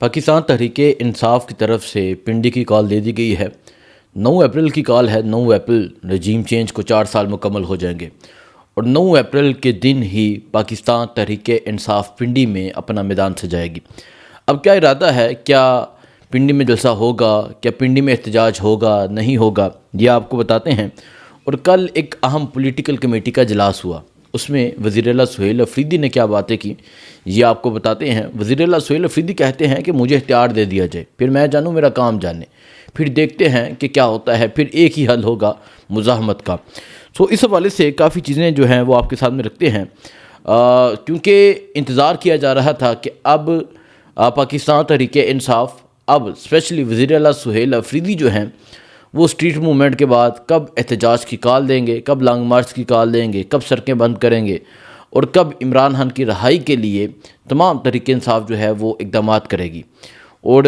پاکستان تحریک انصاف کی طرف سے پنڈی کی کال دے دی گئی ہے۔ 9 اپریل کی کال ہے۔ 9 اپریل رجیم چینج کو 4 سال مکمل ہو جائیں گے اور 9 اپریل کے دن ہی پاکستان تحریک انصاف پنڈی میں اپنا میدان سجائے گی۔ اب کیا ارادہ ہے؟ کیا پنڈی میں جلسہ ہوگا؟ کیا پنڈی میں احتجاج ہوگا؟ نہیں ہوگا؟ یہ آپ کو بتاتے ہیں۔ اور کل ایک اہم پولیٹیکل کمیٹی کا اجلاس ہوا، اس میں وزیر اعلیٰ سہیل افریدی نے کیا باتیں کی یہ آپ کو بتاتے ہیں۔ وزیر اعلیٰ سہیل افریدی کہتے ہیں کہ مجھے اختیار دے دیا جائے، پھر میں جانوں میرا کام جانے، پھر دیکھتے ہیں کہ کیا ہوتا ہے، پھر ایک ہی حل ہوگا مزاحمت کا۔ اس حوالے سے کافی چیزیں جو ہیں وہ آپ کے سامنے رکھتے ہیں، کیونکہ انتظار کیا جا رہا تھا کہ اب پاکستان تحریک انصاف اب اسپیشلی وزیر اعلیٰ سہیل افریدی جو ہیں وہ اسٹریٹ موومنٹ کے بعد کب احتجاج کی کال دیں گے، کب لانگ مارچ کی کال دیں گے، کب سڑکیں بند کریں گے اور کب عمران خان کی رہائی کے لیے تمام تحریک انصاف جو ہے وہ اقدامات کرے گی۔ اور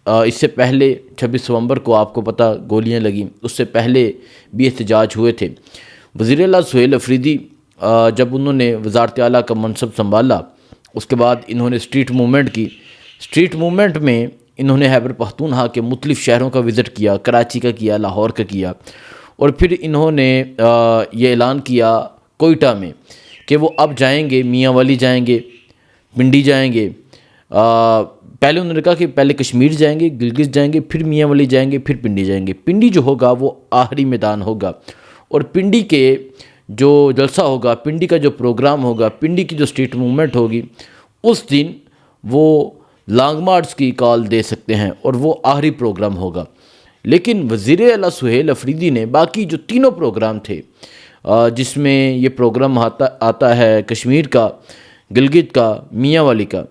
اس سے پہلے 26 نومبر کو آپ کو پتہ گولیاں لگیں، اس سے پہلے بھی احتجاج ہوئے تھے۔ وزیر اعلیٰ سہیل افریدی جب انہوں نے وزارت اعلیٰ کا منصب سنبھالا، اس کے بعد انہوں نے اسٹریٹ موومنٹ کی۔ اسٹریٹ موومنٹ میں انہوں نے خیبر پختونخوا کے مختلف شہروں کا وزٹ کیا، کراچی کا کیا، لاہور کا کیا، اور پھر انہوں نے یہ اعلان کیا کوئٹہ میں کہ وہ اب جائیں گے، میاں والی جائیں گے، پنڈی جائیں گے۔ پہلے انہوں نے کہا کہ پہلے کشمیر جائیں گے، گلگت جائیں گے، پھر میاں والی جائیں گے، پھر پنڈی جائیں گے۔ پنڈی جو ہوگا وہ آخری میدان ہوگا، اور پنڈی کے جو جلسہ ہوگا، پنڈی کا جو پروگرام ہوگا، پنڈی کی جو اسٹریٹ موومنٹ ہوگی، اس دن وہ لانگ مارچ کی کال دے سکتے ہیں اور وہ آخری پروگرام ہوگا۔ لیکن وزیر اعلیٰ سہیل افریدی نے باقی جو تینوں پروگرام تھے، جس میں یہ پروگرام آتا ہے کشمیر کا، گلگت کا، میاں والی کا،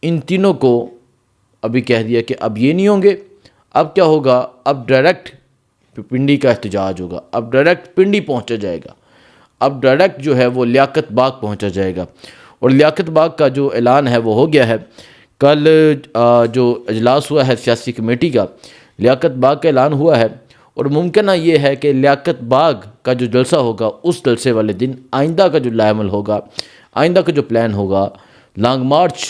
ان تینوں کو ابھی کہہ دیا کہ اب یہ نہیں ہوں گے۔ اب کیا ہوگا؟ اب ڈائریکٹ پنڈی کا احتجاج ہوگا، اب ڈائریکٹ پنڈی پہنچا جائے گا، اب ڈائریکٹ جو ہے وہ لیاقت باغ پہنچا جائے گا۔ اور لیاقت باغ کا جو اعلان ہے وہ ہو گیا ہے۔ کل جو اجلاس ہوا ہے سیاسی کمیٹی کا، لیاقت باغ کا اعلان ہوا ہے، اور ممکنہ یہ ہے کہ لیاقت باغ کا جو جلسہ ہوگا اس جلسے والے دن آئندہ کا جو لائحہ عمل ہوگا، آئندہ کا جو پلان ہوگا، لانگ مارچ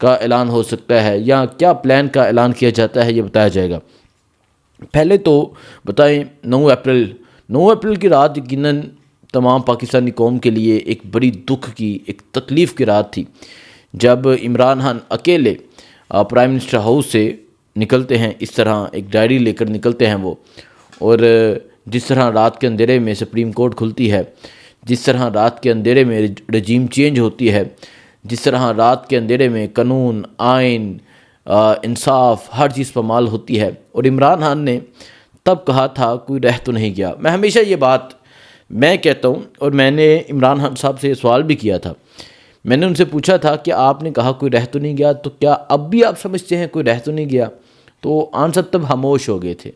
کا اعلان ہو سکتا ہے یا کیا پلان کا اعلان کیا جاتا ہے یہ بتایا جائے گا۔ پہلے تو بتائیں 9 اپریل کی رات یقیناً تمام پاکستانی قوم کے لیے ایک بڑی دکھ کی، ایک تکلیف کی رات تھی، جب عمران خان اکیلے پرائم منسٹر ہاؤس سے نکلتے ہیں، اس طرح ایک ڈائری لے کر نکلتے ہیں وہ، اور جس طرح رات کے اندھیرے میں سپریم کورٹ کھلتی ہے، جس طرح رات کے اندھیرے میں رجیم چینج ہوتی ہے، جس طرح رات کے اندھیرے میں قانون، آئین، انصاف، ہر چیز پامال ہوتی ہے، اور عمران خان نے تب کہا تھا کوئی رہ تو نہیں گیا۔ میں ہمیشہ یہ بات میں کہتا ہوں، اور میں نے عمران خان صاحب سے یہ سوال بھی کیا تھا، میں نے ان سے پوچھا تھا کہ آپ نے کہا کوئی رہ تو نہیں گیا، تو کیا اب بھی آپ سمجھتے ہیں کوئی رہ تو نہیں گیا؟ تو آنسر تب خاموش ہو گئے تھے۔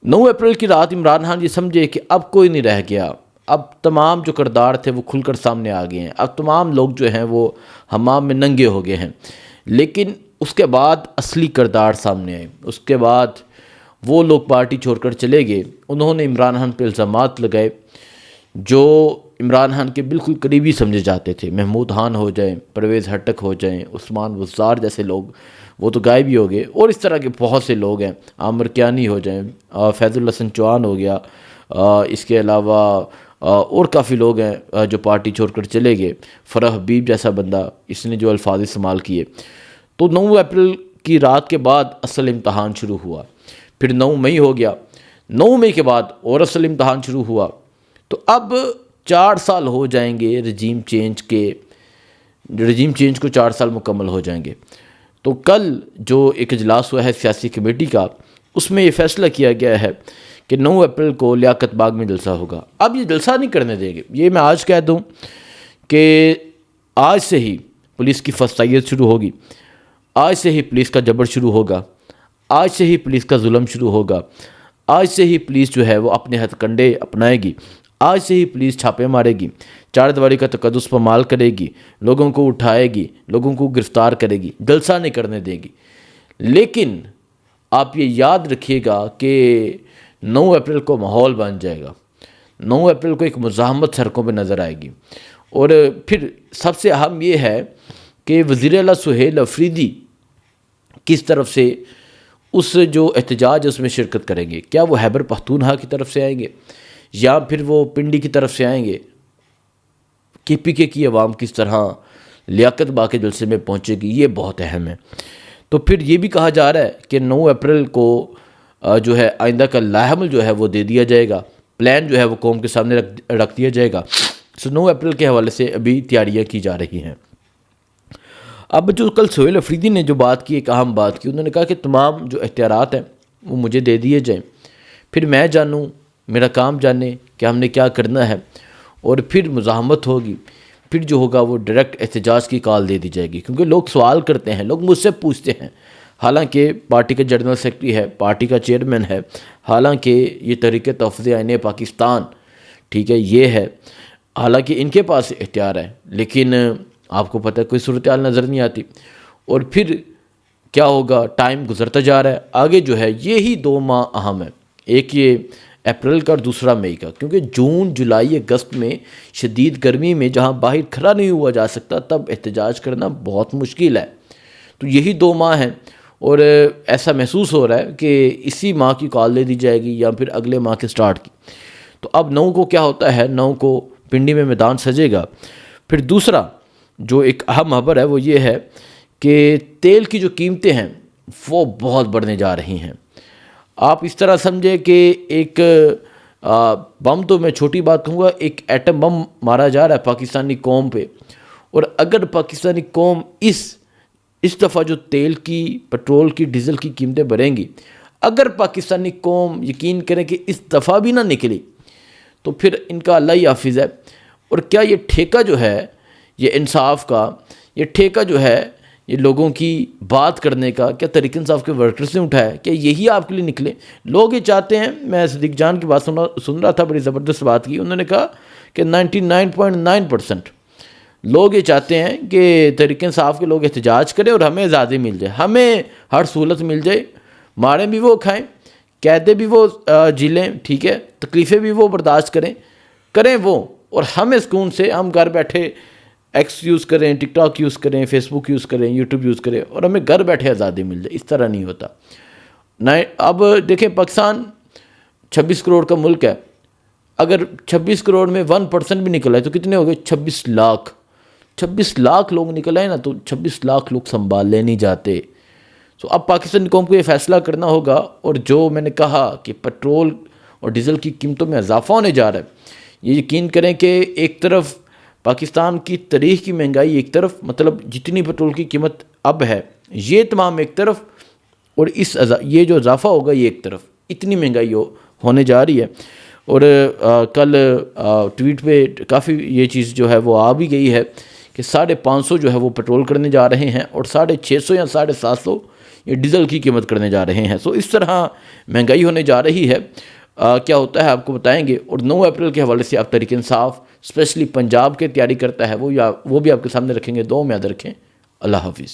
9 اپریل کی رات عمران خان یہ سمجھے کہ اب کوئی نہیں رہ گیا، اب تمام جو کردار تھے وہ کھل کر سامنے آ گئے ہیں، اب تمام لوگ جو ہیں وہ حمام میں ننگے ہو گئے ہیں۔ لیکن اس کے بعد اصلی کردار سامنے آئے، اس کے بعد وہ لوگ پارٹی چھوڑ کر چلے گئے، انہوں نے عمران خان پہ الزامات لگائے جو عمران خان کے بالکل قریبی سمجھے جاتے تھے۔ محمود خان ہو جائیں، پرویز ہٹک ہو جائیں، عثمان وزار جیسے لوگ، وہ تو غائب ہی ہو گئے، اور اس طرح کے بہت سے لوگ ہیں، عامر کیانی ہو جائیں، فیض الحسن چوہان ہو گیا، اس کے علاوہ اور کافی لوگ ہیں جو پارٹی چھوڑ کر چلے گئے۔ فرح حبیب جیسا بندہ، اس نے جو الفاظ استعمال کیے۔ تو 9 اپریل کی رات کے بعد اصل امتحان شروع ہوا، پھر 9 مئی ہو گیا، 9 مئی کے بعد اور اصل امتحان شروع ہوا۔ تو اب 4 سال ہو جائیں گے رجیم چینج کو 4 سال مکمل ہو جائیں گے۔ تو کل جو ایک اجلاس ہوا ہے سیاسی کمیٹی کا، اس میں یہ فیصلہ کیا گیا ہے کہ 9 اپریل کو لیاقت باغ میں جلسہ ہوگا۔ اب یہ جلسہ نہیں کرنے دیں گے، یہ میں آج کہہ دوں کہ آج سے ہی پولیس کی فسطائیت شروع ہوگی، آج سے ہی پولیس کا جبر شروع ہوگا، آج سے ہی پولیس کا ظلم شروع ہوگا، آج سے ہی پولیس جو ہے وہ اپنے ہتھ کنڈے اپنائے گی، آج سے ہی پولیس چھاپے مارے گی، چار دیواری کا تقدس پامال کرے گی، لوگوں کو اٹھائے گی، لوگوں کو گرفتار کرے گی، جلسہ نہیں کرنے دے گی۔ لیکن آپ یہ یاد رکھیے گا کہ 9 اپریل کو ماحول بن جائے گا، 9 اپریل کو ایک مزاحمت سڑکوں پہ نظر آئے گی۔ اور پھر سب سے اہم یہ ہے کہ وزیر اعلیٰ سہیل افریدی کس طرف سے اس جو احتجاج ہے اس میں شرکت کریں گے. کیا وہ خیبر پختونخوا کی طرف سے آئیں گے یا پھر وہ پنڈی کی طرف سے آئیں گے؟ KPK کی عوام کس طرح لیاقت باغ کے جلسے میں پہنچے گی، یہ بہت اہم ہے. تو پھر یہ بھی کہا جا رہا ہے کہ 9 اپریل کو جو ہے آئندہ کا لائحہ عمل جو ہے وہ دے دیا جائے گا، پلان جو ہے وہ قوم کے سامنے رکھ دیا جائے گا. 9 اپریل کے حوالے سے ابھی تیاریاں کی جا رہی ہیں. اب جو کل سہیل افریدی نے جو بات کی، ایک اہم بات کی، انہوں نے کہا کہ تمام جو اختیارات ہیں وہ مجھے دے دیے جائیں، پھر میں جانوں، میرا کام جانے کہ ہم نے کیا کرنا ہے، اور پھر مزاحمت ہوگی، پھر جو ہوگا وہ ڈائریکٹ احتجاج کی کال دے دی جائے گی. کیونکہ لوگ سوال کرتے ہیں، لوگ مجھ سے پوچھتے ہیں، حالانکہ پارٹی کا جنرل سیکرٹری ہے، پارٹی کا چیئرمین ہے، حالانکہ یہ تحریک تحفظ آئین پاکستان، ٹھیک ہے، یہ ہے، حالانکہ ان کے پاس اختیار ہے، لیکن آپ کو پتہ ہے کوئی صورتحال نظر نہیں آتی. اور پھر کیا ہوگا، ٹائم گزرتا جا رہا ہے، آگے جو ہے یہی 2 ماہ اہم ہے، ایک یہ اپریل کا اور دوسرا مئی کا. کیونکہ جون، جولائی، اگست میں شدید گرمی میں جہاں باہر کھڑا نہیں ہوا جا سکتا، تب احتجاج کرنا بہت مشکل ہے. تو یہی 2 ماہ ہیں، اور ایسا محسوس ہو رہا ہے کہ اسی ماہ کی کال دے دی جائے گی یا پھر اگلے ماہ کے سٹارٹ کی. تو اب 9 کو کیا ہوتا ہے، 9 کو پنڈی میں میدان سجے گا. پھر دوسرا جو ایک اہم خبر ہے وہ یہ ہے کہ تیل کی جو قیمتیں ہیں وہ بہت بڑھنے جا رہی ہیں. آپ اس طرح سمجھے کہ ایک بم، تو میں چھوٹی بات کہوں گا، ایک ایٹم بم مارا جا رہا ہے پاکستانی قوم پہ. اور اگر پاکستانی قوم اس دفعہ جو تیل کی، پٹرول کی، ڈیزل کی قیمتیں بڑھیں گی، اگر پاکستانی قوم یقین کریں کہ اس دفعہ بھی نہ نکلی، تو پھر ان کا اللہ ہی حافظ ہے. اور کیا یہ ٹھیکہ جو ہے، یہ انصاف کا، یہ ٹھیکہ جو ہے، یہ لوگوں کی بات کرنے کا، کیا تحریک انصاف کے ورکرز نے اٹھایا ہے؟ کیا یہی آپ کے لیے نکلے؟ لوگ یہ چاہتے ہیں، میں صدیق جان کی بات سن رہا تھا، بڑی زبردست بات کی، انہوں نے کہا کہ 99.9% لوگ یہ چاہتے ہیں کہ تحریک انصاف کے لوگ احتجاج کریں اور ہمیں آزادی مل جائے، ہمیں ہر سہولت مل جائے، ماریں بھی وہ کھائیں، قیدیں بھی وہ جھیلیں، ٹھیک ہے، تکلیفیں بھی وہ برداشت کریں وہ، اور ہمیں سکون سے ہم گھر بیٹھے ایکس یوز کریں، ٹک ٹاک یوز کریں، فیس بک یوز کریں، یوٹیوب یوز کریں، اور ہمیں گھر بیٹھے آزادی مل جائے. اس طرح نہیں ہوتا. اب دیکھیں، پاکستان 26 کروڑ کا ملک ہے، اگر 26 کروڑ میں 1% بھی نکل آئے تو کتنے ہو گئے؟ 26 لاکھ. 26 لاکھ لوگ نکل آئے نا، تو 26 لاکھ لوگ سنبھالے نہیں جاتے. تو اب پاکستانی قوم کو یہ فیصلہ کرنا ہوگا. اور جو میں نے کہا کہ پٹرول اور ڈیزل کی قیمتوں میں اضافہ ہونے جا رہا ہے، یہ یقین کریں کہ ایک طرف پاکستان کی تاریخ کی مہنگائی ایک طرف، مطلب جتنی پٹرول کی قیمت اب ہے یہ تمام ایک طرف، اور یہ جو اضافہ ہوگا یہ ایک طرف، اتنی مہنگائی ہونے جا رہی ہے. اور کل ٹویٹ پہ کافی یہ چیز جو ہے وہ آ بھی گئی ہے کہ 550 جو ہے وہ پٹرول کرنے جا رہے ہیں، اور 650 یا 750 یہ ڈیزل کی قیمت کرنے جا رہے ہیں. سو اس طرح مہنگائی ہونے جا رہی ہے. کیا ہوتا ہے آپ کو بتائیں گے. اور 9 اپریل کے حوالے سے آپ تحریک انصاف اسپیشلی پنجاب کے تیاری کرتا ہے وہ بھی آپ کے سامنے رکھیں گے. دعاؤں میں یاد رکھیں. اللہ حافظ.